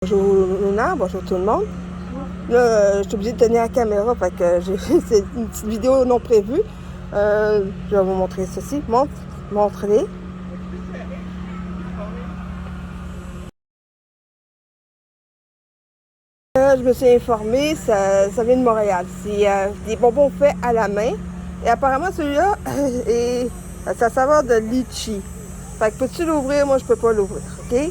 Bonjour Luna, bonjour tout le monde. Là, je suis obligée de tenir la caméra parce que c'est une petite vidéo non prévue. Je vais vous montrer ceci. Montrez. Je me suis informée, ça vient de Montréal. C'est des bonbons faits à la main. Et apparemment, celui-là, ça saveur de litchi. Fait que peux-tu l'ouvrir? Moi, je peux pas l'ouvrir, OK?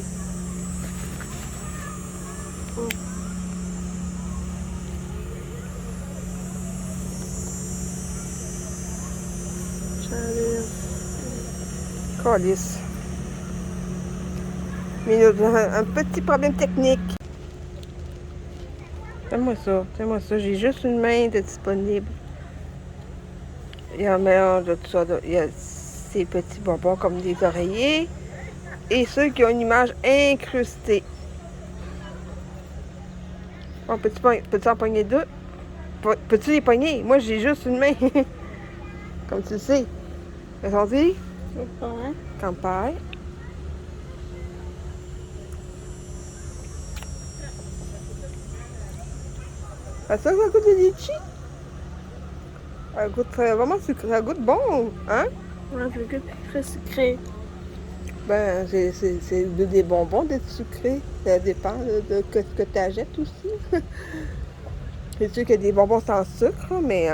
Calice. Mais un petit problème technique. Fais-moi ça. J'ai juste une main de disponible. Il y a un mélange de tout ça. Il y a ces petits bonbons comme des oreillers et ceux qui ont une image incrustée. Oh, peux-tu en pogner deux? Peux-tu les pogner? Moi, j'ai juste une main. Comme tu le sais. Ressenti? Campagne. Ça goûte de litchi? Ça goûte vraiment sucré. Ça goûte bon, hein? Ouais, ça goûte très sucré. Ben, c'est des bonbons d'être sucré. Ça dépend de ce que tu achètes aussi. C'est sûr qu'il y a des bonbons sans sucre, mais...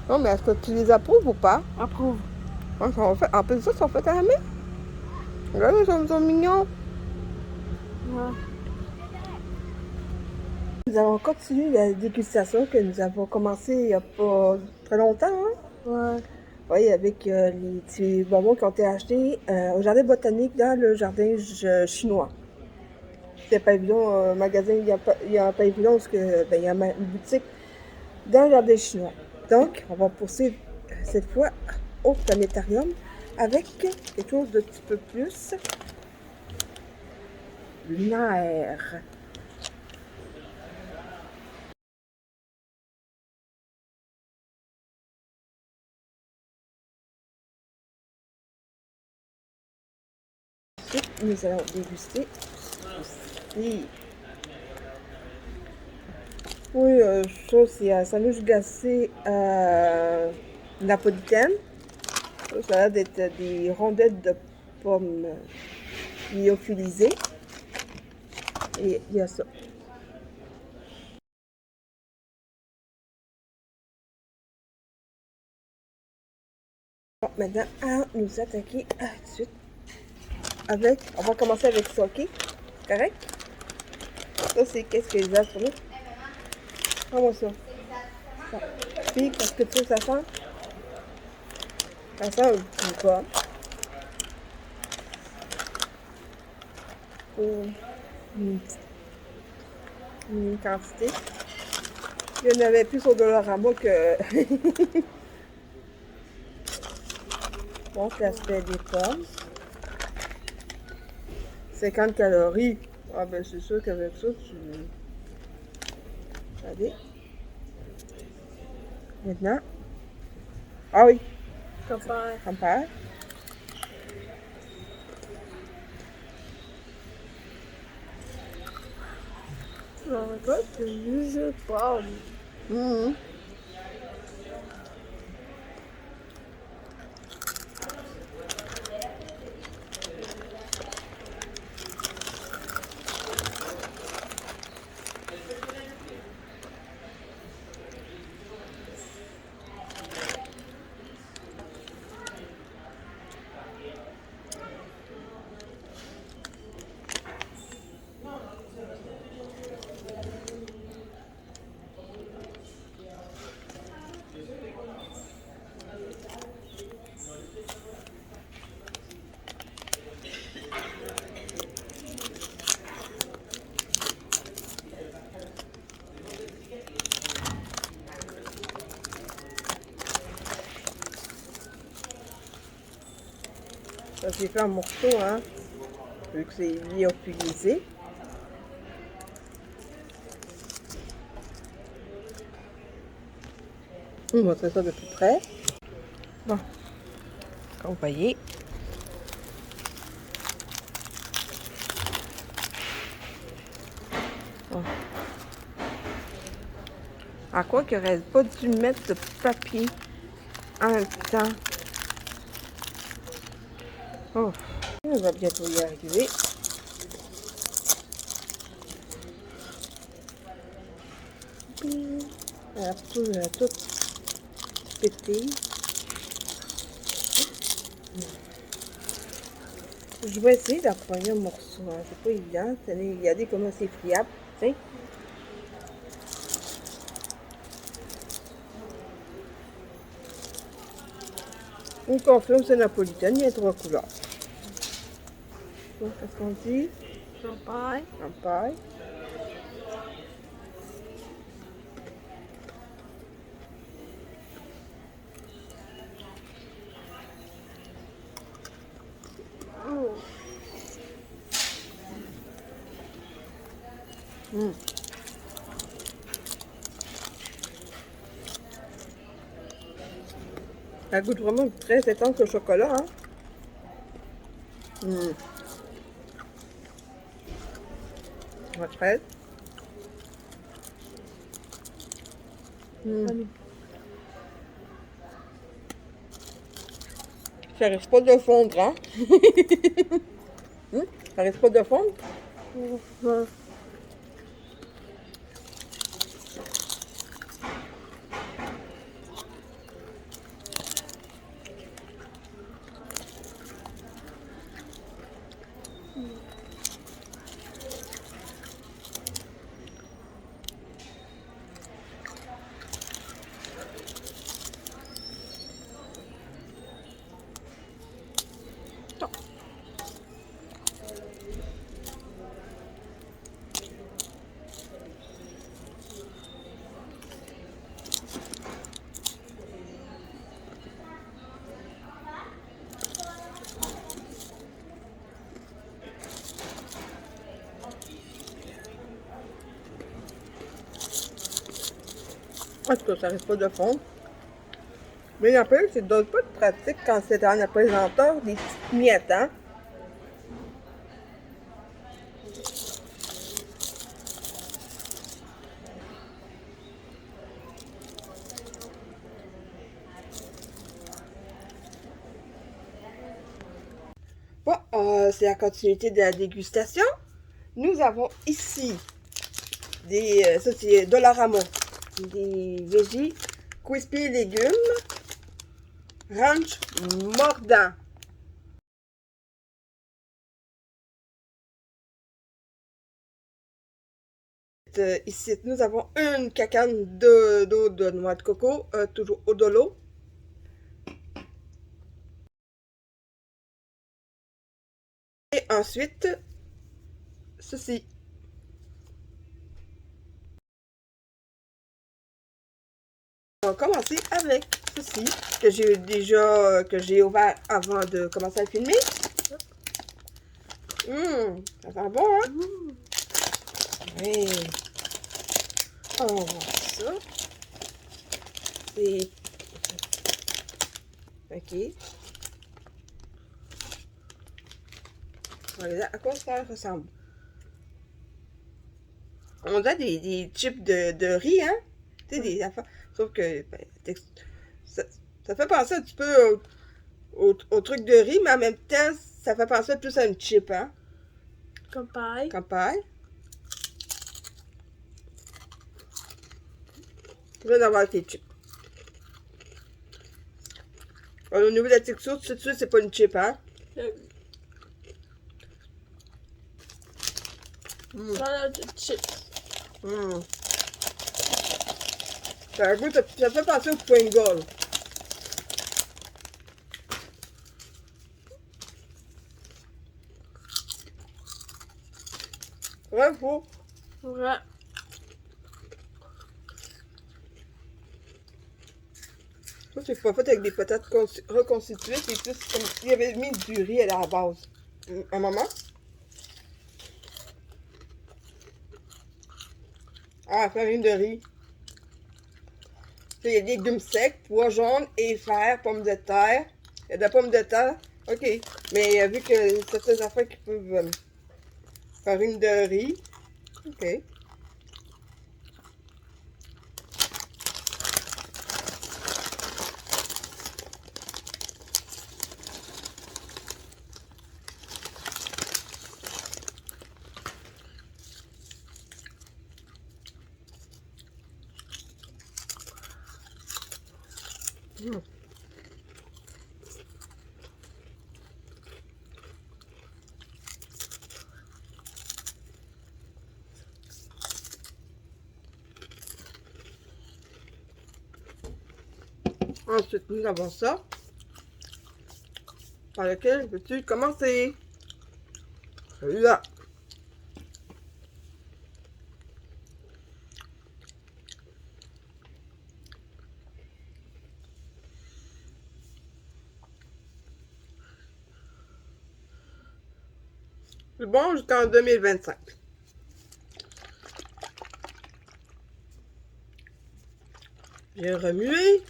Non, mais est-ce que tu les approuves ou pas? Approuve. En plus de ça, ils sont faits à la main. Regarde, ils sont mignons. Ouais. Nous avons continué la dégustation que nous avons commencé il n'y a pas très longtemps. Hein? Ouais. Oui, avec les petits bonbons qui ont été achetés au jardin botanique dans le jardin chinois. C'est un pavillon, magasin, il y a un pavillon parce que, ben, il y a une boutique dans le jardin chinois. Donc, on va poursuivre cette fois au planétarium avec quelque chose de petit peu plus lunaire. Ensuite, nous allons déguster ceci. Oui, ça c'est un sandwich glacé napolitaine. Ça a l'air d'être des rondelles de pommes lyophilisées. Et il y a ça. Bon, maintenant, à nous attaquer tout de suite avec... On va commencer avec ça, ok? Correct? Ça, c'est qu'est-ce que les a sur nous? Prends-moi ça. Puis, qu'est-ce que tu veux, ça sent? Ça sent une pomme. Une quantité. Il y en avait plus au Dollarama que... Bon, l'aspect des pommes. 50 calories. Ah ben c'est sûr qu'avec ça, tu... Allez. Maintenant. Ah oui, Compare. compare. Non, pas de jus de pomme. Mhm. Ça s'est fait en morceaux, hein, vu que c'est lyophilisé. Je vais vous montrer ça de plus près. Bon, comme vous voyez, Oh. À quoi qu'il n'aurait pas dû mettre ce papier en même temps. Oh, on va bientôt y arriver. Elle a tout pété. Je vais essayer d'apprendre un morceau. Hein. C'est pas évident. Regardez comment c'est friable. Tiens. On confirme, c'est napolitaine. Il y a 3 couleurs. Donc, qu'est-ce qu'on dit? Champagne. Champagne. Oh. Ça goûte vraiment très étanche au chocolat. Hein? La fraise. Ça risque pas de fondre, hein? Ça risque pas de fondre? Ouais. En tout cas, ça risque pas de fondre. Mais n'empêche, c'est d'autres pas de pratique quand c'est en apesanteur des petites miettes, hein? Bon, c'est la continuité de la dégustation. Nous avons ici des, ça c'est Dollarama, des veggies, crispy légumes, ranch mordant. Ici, nous avons une cacane d'eau de noix de coco, toujours eau de l'eau. Et ensuite, ceci. On va commencer avec ceci, que j'ai déjà que j'ai ouvert avant de commencer à filmer. Ça sent bon, hein? Oui. On va voir ça. C'est... OK. Voilà, à quoi ça ressemble? On a des chips de riz, hein? Tu sais, des affaires. Sauf que ben, ça fait penser un petit peu au truc de riz, mais en même temps, ça fait penser plus à une chip, hein? Campagne. Campagne. Je viens d'avoir tes chips. Alors, au niveau de la texture, tout de suite, c'est pas une chip, hein? Salade de chips. Ça fait penser au Pringle. Ouais, faut. Ouais. Ça, c'est pas fait avec des patates reconstituées, c'est plus comme s'il y avait mis du riz à la base. Un moment. Ah, farine de riz. Il y a des légumes secs, pois jaunes et fer, pommes de terre. Il y a de la pomme de terre. OK. Mais vu que certaines affaires qui peuvent... farine de riz. OK. Mmh. Ensuite, nous avons ça, par lequel veux-tu commencer? Celui-là. C'est bon jusqu'en 2025. J'ai remué.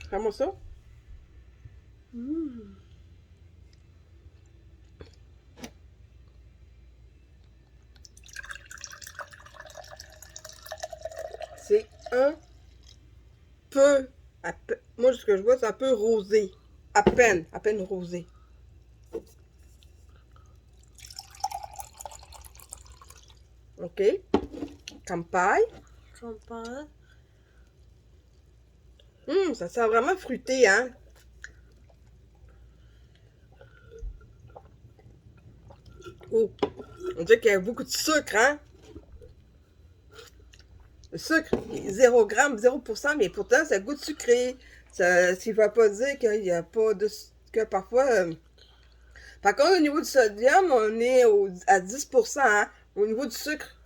Comment ça? C'est un peu, moi ce que je vois c'est un peu rosé, à peine rosé. Ok, campagne. Champagne. Ça sent vraiment fruité, hein. Oh, on dirait qu'il y a beaucoup de sucre, hein. Le sucre, 0 g, 0%, mais pourtant ça goûte sucré. Ça, ce qui ne va pas dire qu'il n'y a pas de... que parfois... Par contre, au niveau du sodium, on est à 10%, hein, au niveau du sucre.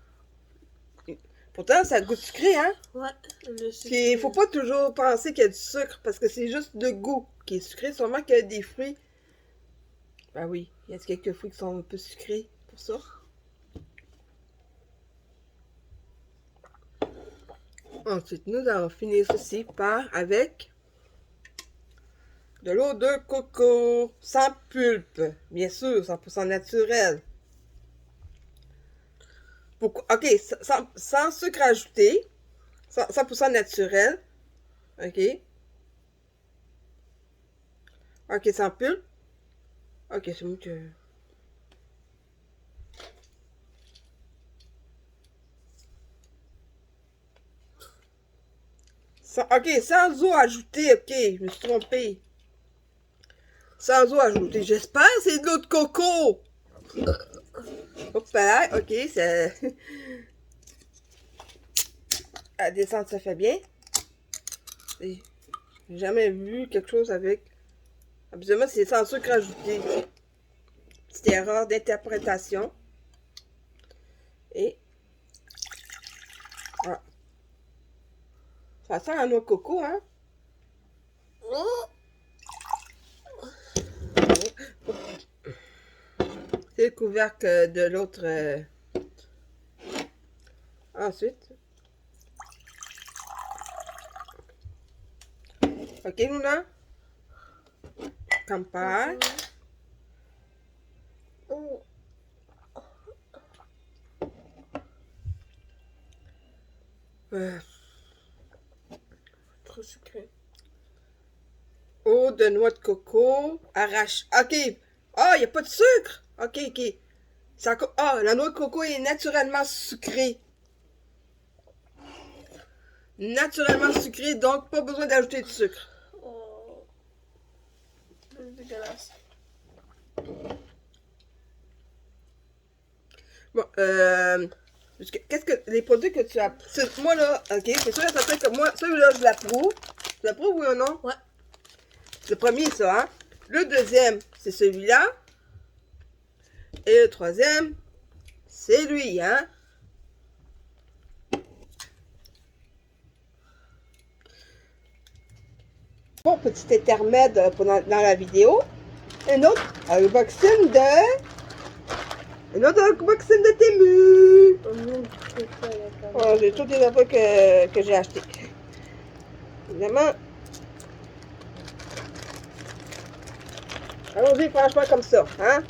Pourtant, ça goûte sucré, hein. Ouais, le sucre. Il ne faut pas toujours penser qu'il y a du sucre, parce que c'est juste le goût qui est sucré. Sûrement qu'il y a des fruits. Ben oui, il y a quelques fruits qui sont un peu sucrés pour ça. Ensuite, nous allons finir ceci avec de l'eau de coco, sans pulpe, bien sûr, 100% naturel. Ok, sans sucre ajouté, 100% naturel. Ok. Ok, sans pulpe. Ok, c'est mieux que... Ok, sans eau ajoutée, ok, je me suis trompée. Sans eau ajoutée, j'espère c'est de l'eau de coco. Hop là, ok, ça... La descente, ça fait bien. J'ai jamais vu quelque chose avec... Absolument, c'est sans sucre ajouté. Petite erreur d'interprétation. Et... Voilà. Ça sent la noix de coco, hein? C'est le couvercle de l'autre. Ensuite. Ok, Luna? Campagne. Trop sucré. Eau de noix de coco. Arrache. Ok. Ah, il n'y a pas de sucre. Ok, ok. La noix de coco est naturellement sucrée. Naturellement sucrée, donc pas besoin d'ajouter de sucre. Oh. C'est dégueulasse. Bon, qu'est-ce que les produits que tu as... Moi là, ok, c'est sûr et certain que moi, celui-là, je l'approuve. Tu l'approuves, oui ou non? Ouais. Le premier, ça, hein. Le deuxième, c'est celui-là. Et le troisième, c'est lui, hein. Bon, petit intermède dans la vidéo. Un autre unboxing Un autre unboxing de Temu. Oh, j'ai toutes les affaires que j'ai achetées. Évidemment. Allons-y franchement comme ça, hein.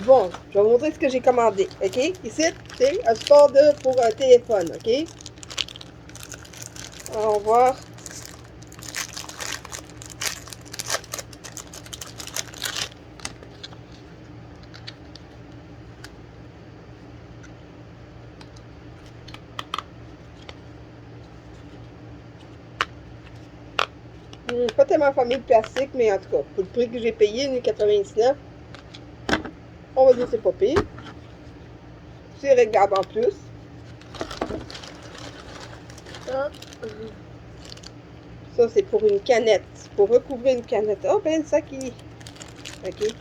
Bon, je vais vous montrer ce que j'ai commandé, ok? Ici, c'est un support pour un téléphone, ok? On va voir. Pas tellement famille de plastique, mais en tout cas, pour le prix que j'ai payé, 1,99, on va dire que c'est pas pire. C'est réglable en plus. Hop. Ça, c'est pour une canette. Pour recouvrir une canette. Oh, ben, ça qui... OK.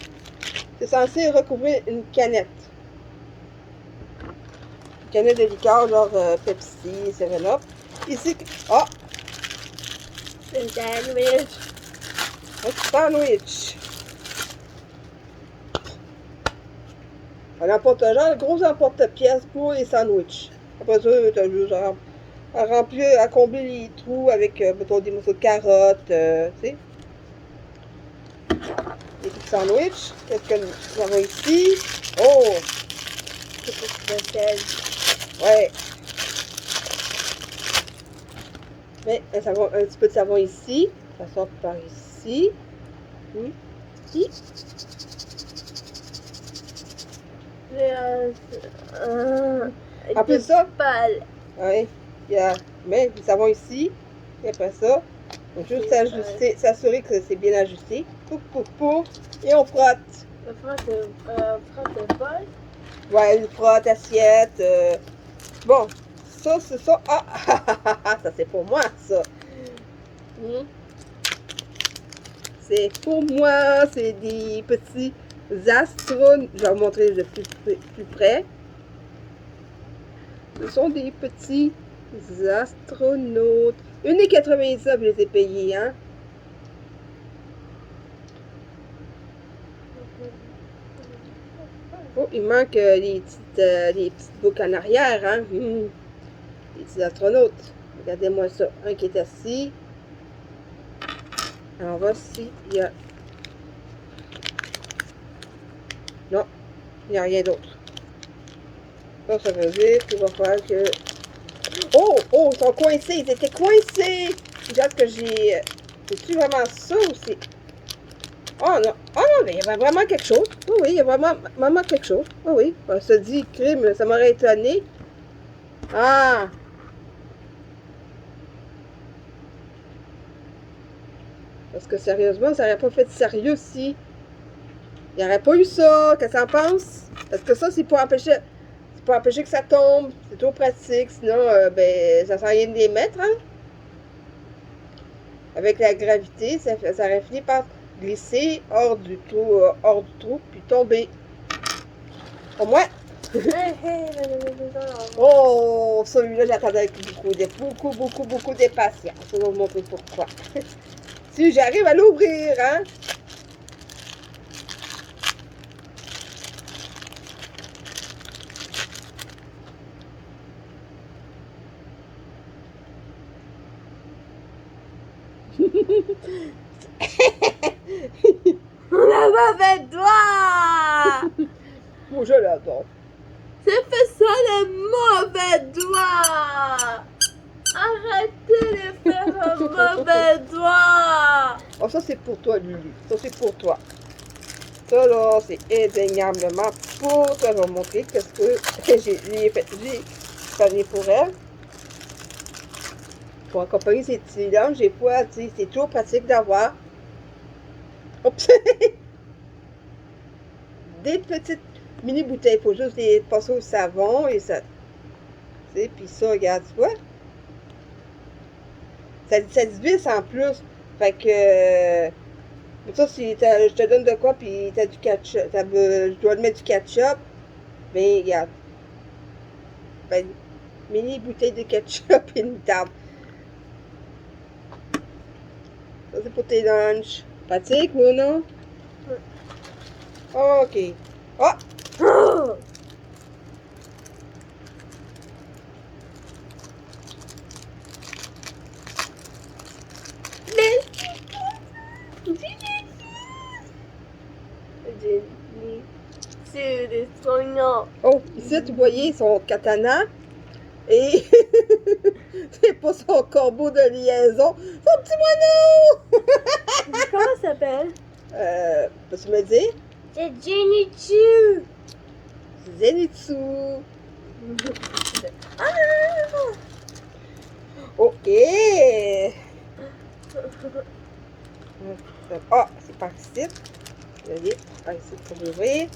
C'est censé recouvrir une canette. Une canette de liqueur, genre Pepsi, 7-Up. Ici... Ah! Un sandwich. Un sandwich. Un emporte-genre, gros emporte-pièces pour les sandwichs. Après ça, t'as juste à remplir, à combler les trous avec, mettons, des morceaux de carottes, tu sais. Des petits sandwichs. Qu'est-ce que nous avons ici? Oh! Le sel. Ouais. Mais un petit peu de savon ici. Ça sort par ici. Ici. Après ça, Balle. oui, il y a mais du savon ici. Et après ça, on va juste ajuster, s'assurer que c'est bien ajusté. Pouf. Et on frotte. Le frotte de bol. Ouais, une frotte, assiette. Bon, ça, c'est ça. Ah, ça c'est pour moi, ça. C'est pour moi, c'est des petits astronautes. Je vais vous montrer de plus près. Ce sont des petits astronautes. 1,99, je les ai payés, hein. Oh, il manque les petites boucles en arrière, hein. Les petits astronautes. Regardez-moi ça. Un qui est assis. Alors, on va s'il y a... Non, il n'y a rien d'autre. Ça veut dire qu'il va falloir que... Oh, ils sont coincés. Ils étaient coincés. Regarde que j'ai... C'est-tu vraiment ça ou c'est... Oh non, mais il y avait vraiment quelque chose. Oui, il y a vraiment quelque chose. Oui. On se dit, crime, ça m'aurait étonné. Ah! Parce que sérieusement, ça n'aurait pas fait de sérieux si... Il n'y aurait pas eu ça. Qu'est-ce que t'en penses? Parce que ça, c'est pour empêcher... C'est pour empêcher que ça tombe. C'est trop pratique. Sinon, ben, ça sert à rien de les mettre, hein? Avec la gravité, ça aurait fini par glisser hors du trou, puis tomber. Au moins. Oh, celui-là, j'attendais avec beaucoup d'impatience. Je vais vous montrer pourquoi. Si j'arrive à l'ouvrir, hein? Le mauvais doigt! Moi, je l'adore. C'est fait ça le mauvais doigt! Arrêtez de faire un mauvais doigt! Oh, ça, c'est pour toi, Lulu. Ça, c'est pour toi. Ça, là, c'est indéniablement pour toi. Je vais vous montrer qu'est-ce que j'ai fait pour elle. Pour accompagner ces petits langues, j'ai pas, tu sais, c'est toujours pratique d'avoir. Oups! Des petites mini bouteilles. Il faut juste les passer au savon et ça. Tu sais, puis ça, regarde, tu vois? Ça se visse en plus. Fait que. Ça, si je te donne de quoi, puis t'as du ketchup. Je dois te mettre du ketchup. Ben, regarde. Ben, mini bouteille de ketchup et une table. Ça, c'est pour tes lunchs. Pratique, ou non? OK. Oh! C'est des soignants. Oh, ici, vous voyez son katana. Et c'est pas son corbeau de liaison. Son petit moineau! Comment ça s'appelle? Peux-tu me dire? C'est Zenitsu. Zenitsu. OK. Ah, c'est par ici. Regardez, par ici pour l'ouvrir.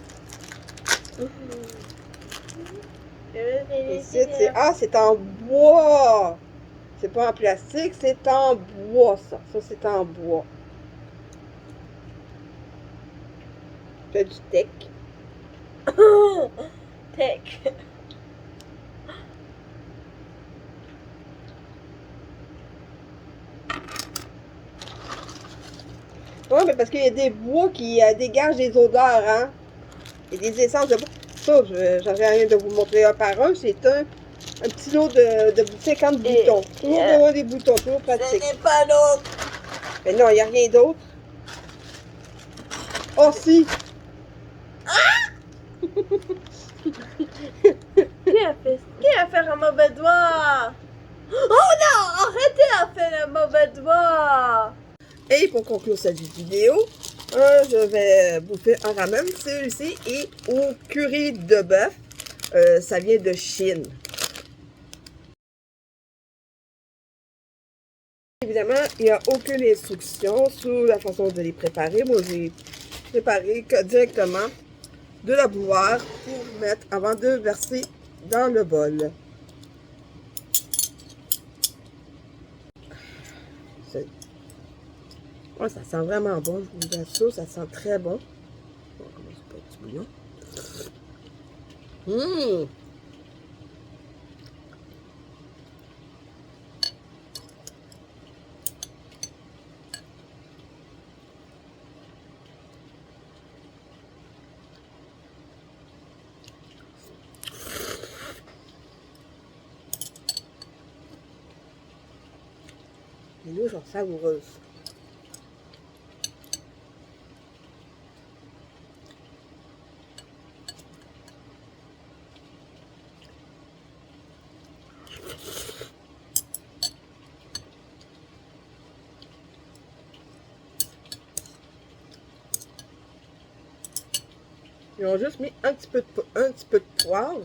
Ici, c'est... Ah, c'est en bois! C'est pas en plastique, c'est en bois, ça. Ça, c'est en bois. C'est du tech. Tech. Ouais, mais parce qu'il y a des bois qui dégagent des odeurs, hein. Et des essences de bois. Ça, j'aurais rien de vous montrer un par un. C'est un petit lot de 50 boutons. Toujours avoir des boutons, toujours pratique. Ce n'est pas l'autre. Mais non, il n'y a rien d'autre. Oh, si! Qui a fait un mauvais doigt? Oh non! Arrêtez à faire un mauvais doigt! Et pour conclure cette vidéo, je vais bouffer un ramen. Celui-ci est au curry de bœuf. Ça vient de Chine. Évidemment, il n'y a aucune instruction sur la façon de les préparer. Moi, j'ai préparé directement de la bouilloire pour mettre avant de verser dans le bol. Oh, ça sent vraiment bon, je vous assure, ça sent très bon. On va commencer par un petit bouillon. Les nouilles sont savoureuses. Ils ont juste mis un petit peu de poivre.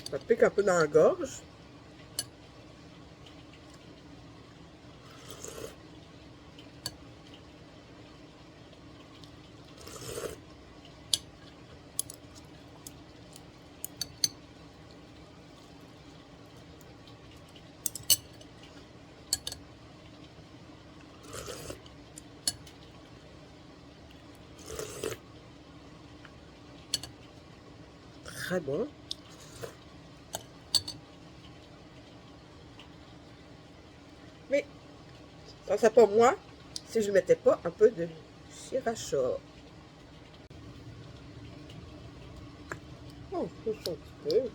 Ça pique un peu dans la gorge. Très bon. Mais ça ne serait pas moi si je ne mettais pas un peu de sriracha. Oh, juste un petit peu.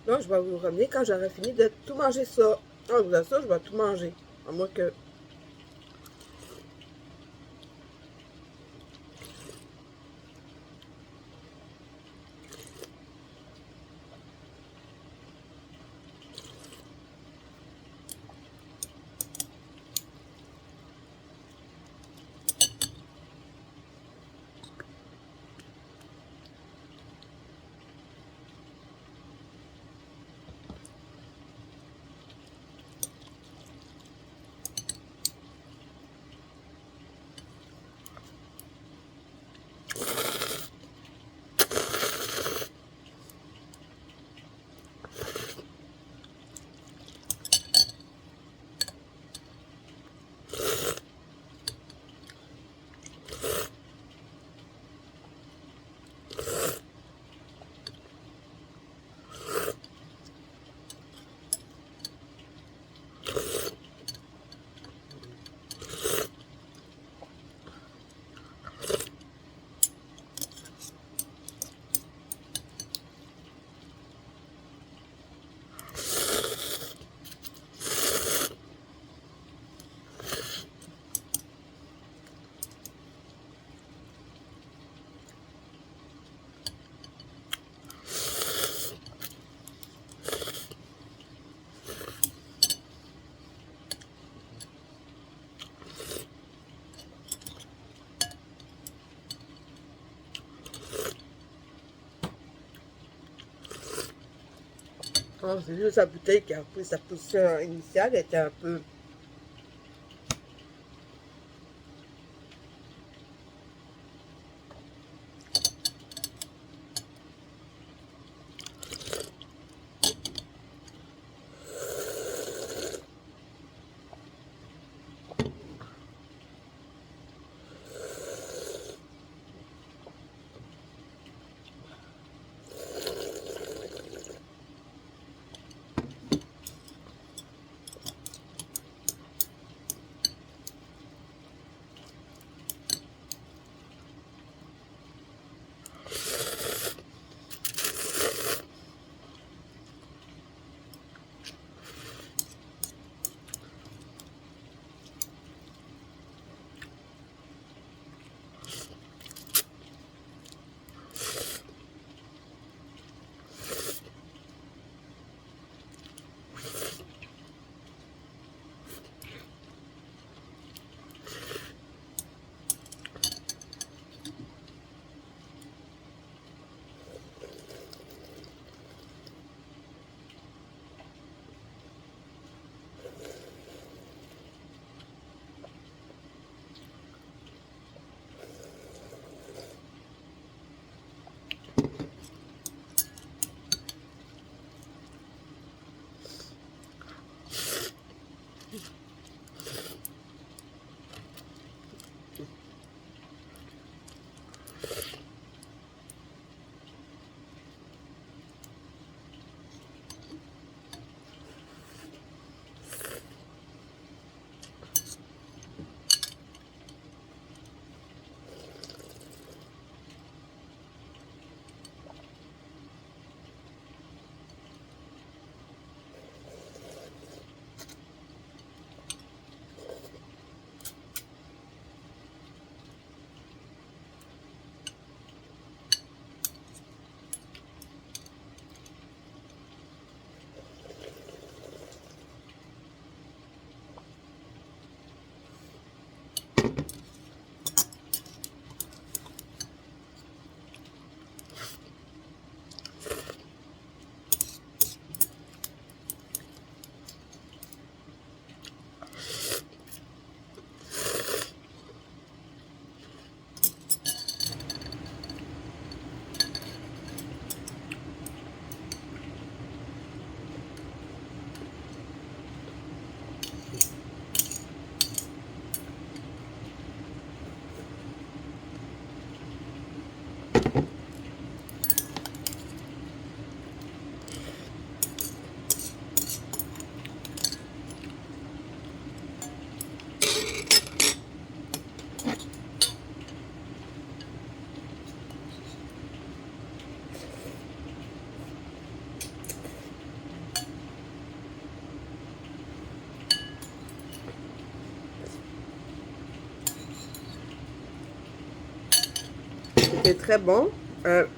Là, je vais vous revenir quand j'aurai fini de tout manger ça. Ah, je vous assure, je vais tout manger. À moins que... Oh, c'est juste la bouteille qui a pris sa position initiale, elle était un peu... C'est très bon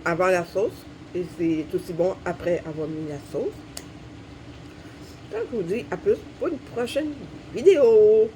avant la sauce et c'est aussi bon après avoir mis la sauce. Donc, je vous dis à plus pour une prochaine vidéo.